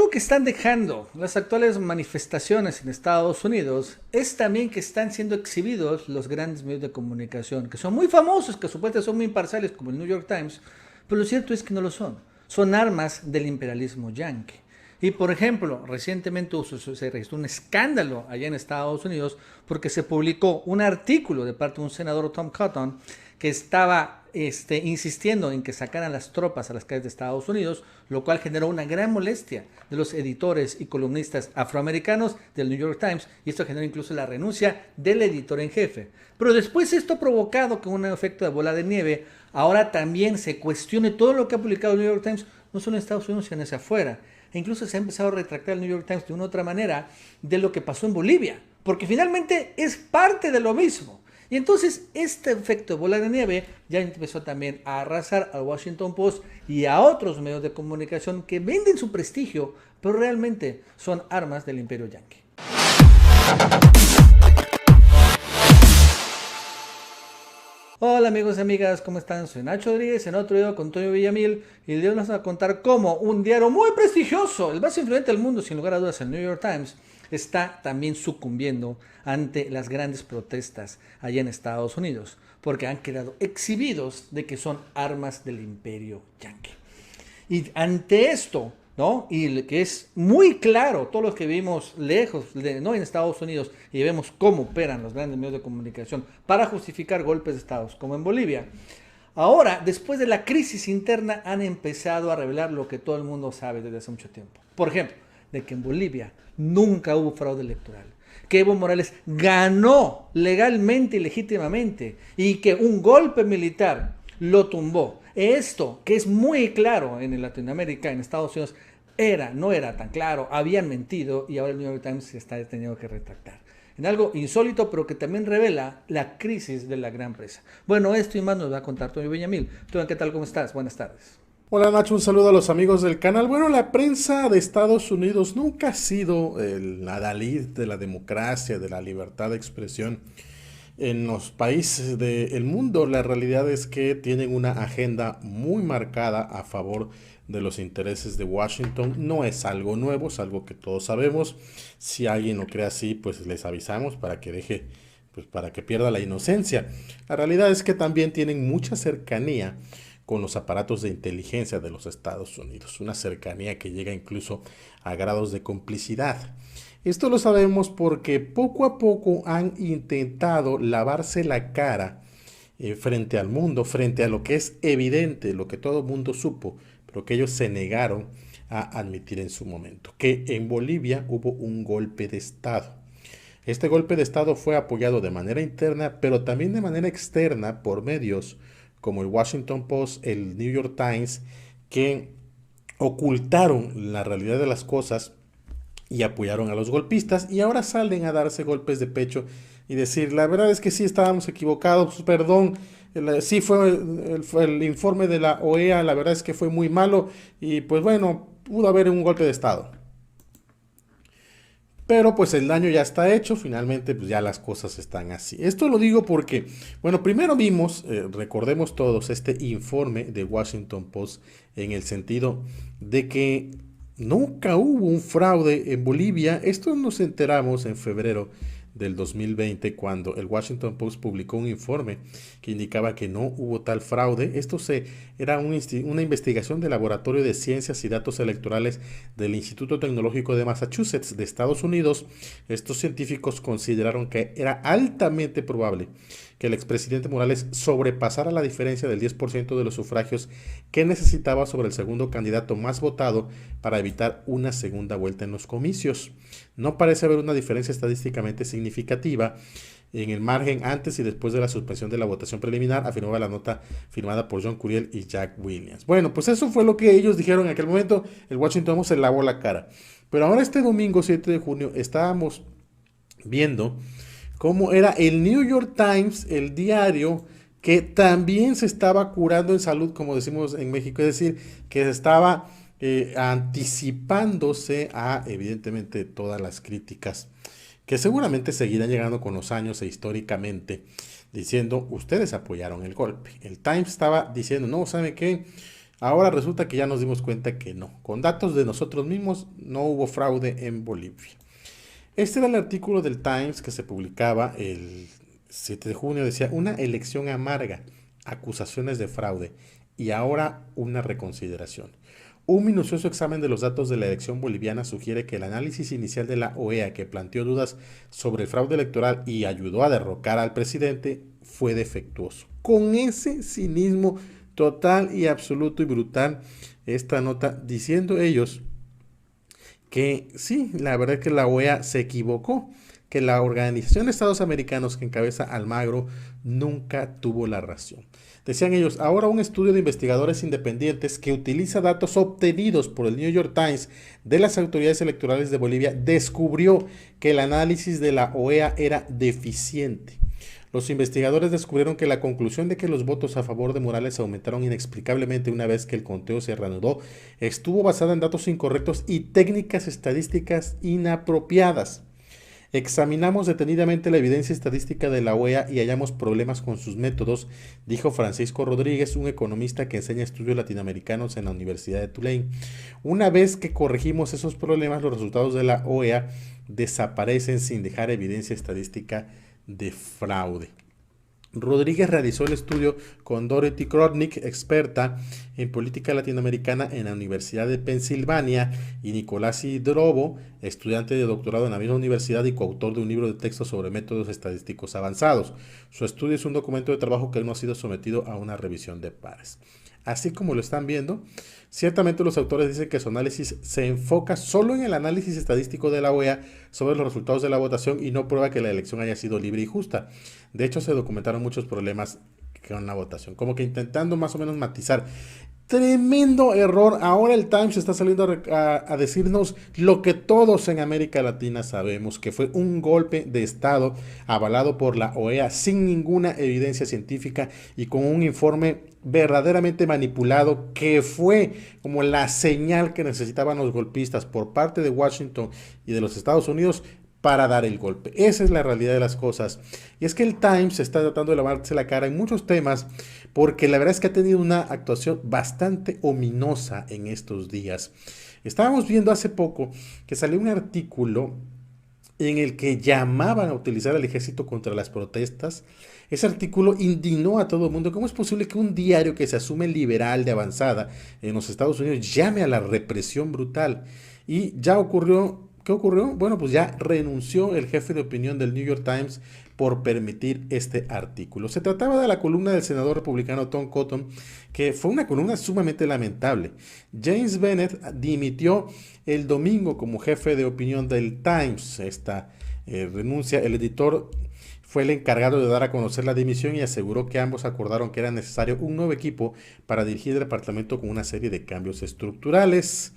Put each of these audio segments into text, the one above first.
algo que están dejando las actuales manifestaciones en Estados Unidos es también que están siendo exhibidos los grandes medios de comunicación, que son muy famosos, que supuestamente son muy imparciales, como el New York Times, pero lo cierto es que no lo son. Son armas del imperialismo yanqui. Y por ejemplo, recientemente se registró un escándalo allá en Estados Unidos porque se publicó un artículo de parte de un senador, Tom Cotton, que estaba insistiendo en que sacaran las tropas a las calles de Estados Unidos, lo cual generó una gran molestia de los editores y columnistas afroamericanos del New York Times, y esto generó incluso la renuncia del editor en jefe. Pero después esto ha provocado que un efecto de bola de nieve, ahora también se cuestione todo lo que ha publicado el New York Times, no solo en Estados Unidos, sino hacia afuera. E incluso se ha empezado a retractar el New York Times de una u otra manera de lo que pasó en Bolivia, porque finalmente es parte de lo mismo. Y entonces este efecto de bola de nieve ya empezó también a arrasar al Washington Post y a otros medios de comunicación que venden su prestigio, pero realmente son armas del imperio yanqui. Hola amigos y amigas, ¿cómo están? Soy Nacho Rodríguez en otro video con Antonio Villamil y el día de hoy vamos a contar cómo un diario muy prestigioso, el más influyente del mundo sin lugar a dudas, el New York Times, está también sucumbiendo ante las grandes protestas allá en Estados Unidos, porque han quedado exhibidos de que son armas del imperio yanqui. Y ante esto, ¿no? Y que es muy claro, todos los que vivimos lejos, no en Estados Unidos, y vemos cómo operan los grandes medios de comunicación para justificar golpes de Estado, como en Bolivia. Ahora, después de la crisis interna, han empezado a revelar lo que todo el mundo sabe desde hace mucho tiempo. Por ejemplo, de que en Bolivia nunca hubo fraude electoral, que Evo Morales ganó legalmente y legítimamente, y que un golpe militar lo tumbó. Esto, que es muy claro en Latinoamérica, en Estados Unidos, no era tan claro, habían mentido y ahora el New York Times se está teniendo que retractar. En algo insólito, pero que también revela la crisis de la gran presa. Bueno, esto y más nos va a contar Antonio Villamil. ¿Tú qué tal? ¿Cómo estás? Buenas tardes. Hola Nacho, un saludo a los amigos del canal. Bueno, la prensa de Estados Unidos nunca ha sido el adalid de la democracia, de la libertad de expresión. En los países del mundo, la realidad es que tienen una agenda muy marcada a favor de los intereses de Washington. No es algo nuevo, es algo que todos sabemos. Si alguien lo cree así, pues les avisamos para que para que pierda la inocencia. La realidad es que también tienen mucha cercanía con los aparatos de inteligencia de los Estados Unidos, una cercanía que llega incluso a grados de complicidad. Esto lo sabemos porque poco a poco han intentado lavarse la cara frente al mundo, frente a lo que es evidente, lo que todo el mundo supo, pero que ellos se negaron a admitir en su momento, que en Bolivia hubo un golpe de Estado. Este golpe de Estado fue apoyado de manera interna, pero también de manera externa por medios como el Washington Post, el New York Times, que ocultaron la realidad de las cosas y apoyaron a los golpistas y ahora salen a darse golpes de pecho y decir, la verdad es que sí estábamos equivocados, perdón, sí fue el informe de la OEA, la verdad es que fue muy malo y pues bueno, pudo haber un golpe de Estado. Pero pues el daño ya está hecho, finalmente pues ya las cosas están así. Esto lo digo porque, bueno, primero vimos, recordemos todos, este informe de Washington Post en el sentido de que nunca hubo un fraude en Bolivia. Esto nos enteramos en febrero del 2020 cuando el Washington Post publicó un informe que indicaba que no hubo tal fraude. Era una investigación del Laboratorio de Ciencias y Datos Electorales del Instituto Tecnológico de Massachusetts de Estados Unidos. Estos científicos consideraron que era altamente probable que el expresidente Morales sobrepasara la diferencia del 10% de los sufragios que necesitaba sobre el segundo candidato más votado para evitar una segunda vuelta en los comicios. No parece haber una diferencia estadísticamente significativa en el margen antes y después de la suspensión de la votación preliminar, afirmaba la nota firmada por John Curiel y Jack Williams. Bueno, pues eso fue lo que ellos dijeron en aquel momento. El Washington Post se lavó la cara. Pero ahora este domingo 7 de junio estábamos viendo cómo era el New York Times, el diario que también se estaba curando en salud, como decimos en México, es decir, que se estaba anticipándose a, evidentemente, todas las críticas que seguramente seguirán llegando con los años e históricamente, diciendo, ustedes apoyaron el golpe. El Times estaba diciendo, no, ¿saben qué? Ahora resulta que ya nos dimos cuenta que no. Con datos de nosotros mismos no hubo fraude en Bolivia. Este era el artículo del Times que se publicaba el 7 de junio. Decía, una elección amarga, acusaciones de fraude y ahora una reconsideración. Un minucioso examen de los datos de la elección boliviana sugiere que el análisis inicial de la OEA, que planteó dudas sobre el fraude electoral y ayudó a derrocar al presidente, fue defectuoso. Con ese cinismo total y absoluto y brutal, esta nota diciendo ellos que sí, la verdad es que la OEA se equivocó, que la Organización de Estados Americanos que encabeza Almagro nunca tuvo la razón. Decían ellos, ahora un estudio de investigadores independientes que utiliza datos obtenidos por el New York Times de las autoridades electorales de Bolivia descubrió que el análisis de la OEA era deficiente. Los investigadores descubrieron que la conclusión de que los votos a favor de Morales aumentaron inexplicablemente una vez que el conteo se reanudó estuvo basada en datos incorrectos y técnicas estadísticas inapropiadas. Examinamos detenidamente la evidencia estadística de la OEA y hallamos problemas con sus métodos, dijo Francisco Rodríguez, un economista que enseña estudios latinoamericanos en la Universidad de Tulane. Una vez que corregimos esos problemas, los resultados de la OEA desaparecen sin dejar evidencia estadística de fraude. Rodríguez realizó el estudio con Dorothy Krodnik, experta en política latinoamericana en la Universidad de Pensilvania, y Nicolás Hidrobo, estudiante de doctorado en la misma universidad y coautor de un libro de texto sobre métodos estadísticos avanzados. Su estudio es un documento de trabajo que aún no ha sido sometido a una revisión de pares. Así como lo están viendo, ciertamente los autores dicen que su análisis se enfoca solo en el análisis estadístico de la OEA sobre los resultados de la votación y no prueba que la elección haya sido libre y justa. De hecho, se documentaron muchos problemas con la votación, como que intentando más o menos matizar. Tremendo error. Ahora el Times está saliendo a decirnos lo que todos en América Latina sabemos, que fue un golpe de Estado avalado por la OEA sin ninguna evidencia científica y con un informe verdaderamente manipulado, que fue como la señal que necesitaban los golpistas por parte de Washington y de los Estados Unidos para dar el golpe. Esa es la realidad de las cosas. Y es que el Times está tratando de lavarse la cara en muchos temas, porque la verdad es que ha tenido una actuación bastante ominosa en estos días. Estábamos viendo hace poco que salió un artículo en el que llamaban a utilizar al ejército contra las protestas. Ese artículo indignó a todo el mundo. ¿Cómo es posible que un diario que se asume liberal de avanzada en los Estados Unidos llame a la represión brutal? Y ya ocurrió. ¿Qué ocurrió? Bueno, pues ya renunció el jefe de opinión del New York Times por permitir este artículo. Se trataba de la columna del senador republicano Tom Cotton, que fue una columna sumamente lamentable. James Bennett dimitió el domingo como jefe de opinión del Times. Esta renuncia, el editor fue el encargado de dar a conocer la dimisión y aseguró que ambos acordaron que era necesario un nuevo equipo para dirigir el departamento con una serie de cambios estructurales.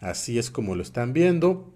Así es como lo están viendo.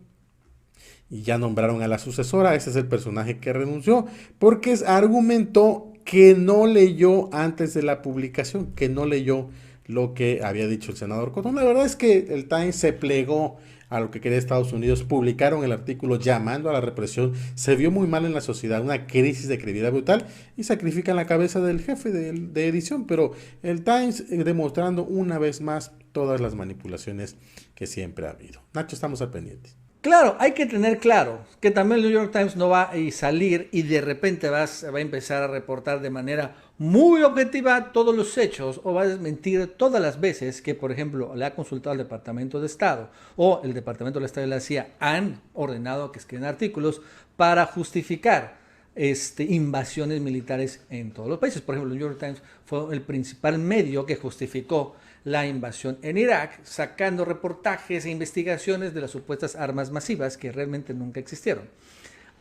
Y ya nombraron a la sucesora. Ese es el personaje que renunció, porque argumentó que no leyó antes de la publicación, que no leyó lo que había dicho el senador Cotton. La verdad es que el Times se plegó a lo que quería Estados Unidos. Publicaron el artículo llamando a la represión. Se vio muy mal en la sociedad, una crisis de credibilidad brutal, y sacrifican la cabeza del jefe de edición. Pero el Times demostrando una vez más todas las manipulaciones que siempre ha habido. Nacho, estamos al pendiente. Claro, hay que tener claro que también el New York Times no va a salir y de repente va a empezar a reportar de manera muy objetiva todos los hechos, o va a desmentir todas las veces que, por ejemplo, le ha consultado al Departamento de Estado o el Departamento de Estado y la CIA han ordenado que escriban artículos para justificar invasiones militares en todos los países. Por ejemplo, el New York Times fue el principal medio que justificó la invasión en Irak, sacando reportajes e investigaciones de las supuestas armas masivas que realmente nunca existieron.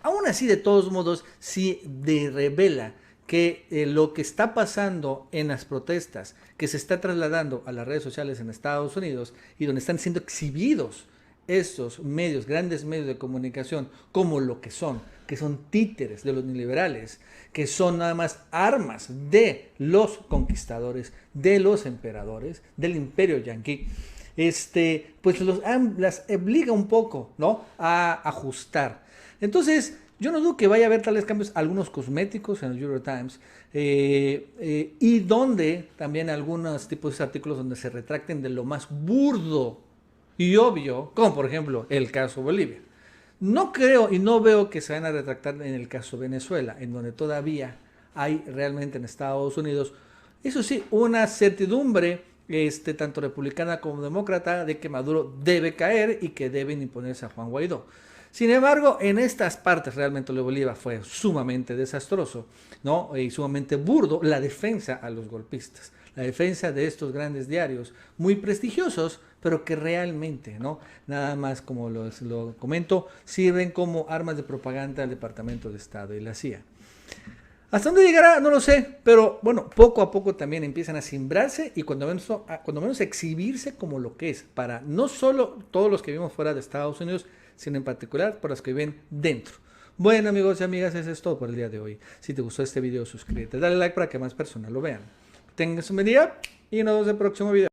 Aún así, de todos modos, sí revela que lo que está pasando en las protestas, que se está trasladando a las redes sociales en Estados Unidos y donde están siendo exhibidos estos medios, grandes medios de comunicación, como lo que son títeres de los neoliberales, que son nada más armas de los conquistadores, de los emperadores, del imperio yanqui, pues las obliga un poco, ¿no?, a ajustar. Entonces, Yo no dudo que vaya a haber tales cambios, algunos cosméticos en el New York Times, y donde también algunos tipos de artículos donde se retracten de lo más burdo y obvio, como por ejemplo el caso Bolivia. No creo y no veo que se van a retractar en el caso Venezuela, en donde todavía hay realmente en Estados Unidos, eso sí, una certidumbre tanto republicana como demócrata de que Maduro debe caer y que deben imponerse a Juan Guaidó. Sin embargo, en estas partes realmente lo de Bolívar fue sumamente desastroso, ¿no? Y sumamente burdo la defensa a los golpistas, la defensa de estos grandes diarios muy prestigiosos, pero que realmente, ¿no? Nada más como lo comento, sirven como armas de propaganda del Departamento de Estado y la CIA. ¿Hasta dónde llegará? No lo sé, pero bueno, poco a poco también empiezan a simbrarse y cuando menos exhibirse como lo que es, para no solo todos los que vivimos fuera de Estados Unidos, sino en particular para los que viven dentro. Bueno, amigos y amigas, eso es todo por el día de hoy. Si te gustó este video, suscríbete, dale like para que más personas lo vean. Tengas un buen día y nos vemos en el próximo video.